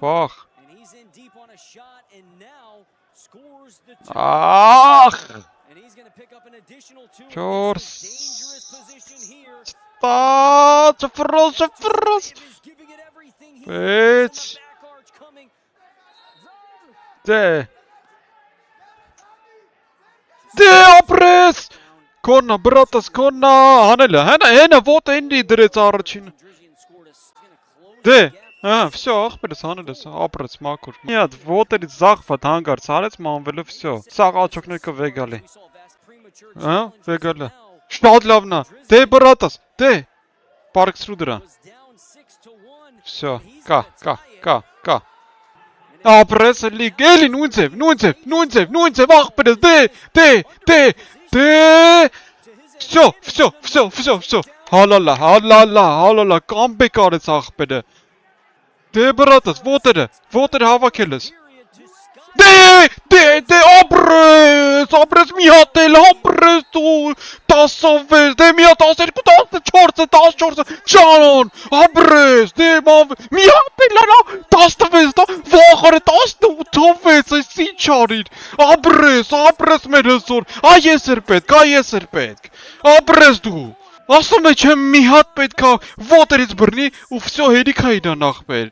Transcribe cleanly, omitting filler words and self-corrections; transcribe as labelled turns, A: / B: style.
A: Վախ։ Ախ։ 4 Շփռոս։ 6 Դե ապրես։ Կոննա, բրատս, կոննա, հանելը, հենա, ոտ էնդի դրեց առաջին։ Դե, վсё, ախպերս հանելս, ապրեց, մակուր։ Մի հատ ոտերից զախվատ հանգարց հարեց, մանվելը, վсё։ Սաղ աչոկներկը վեգալի։ Վեգալը։ Շատ լավնա, դե բրատս, դե։ Պարքսրու դրան։ Վсё, կա։ Ապրես լիգ, էլի նույն ձև, ախպերս, դե։ Վсё, հալալա, կամբեկ արեց ախպերը։ Դե բրատս, ոտերը հավաքելս։ Դե, ապրես, մի հատ էլ, ապրես դու, 16, դե մի հատ 12, 14, ճանոն, ապրես, դե մի հատ էլ, 16, վախարը 18, այս ինչ արիր, ապրես մեր հսոր, ես էր պետք, ապրես դու, ասում է չեմ մի հատ պետք է ոտերից բրնի ու վсё հերիք է իրան ախպեր։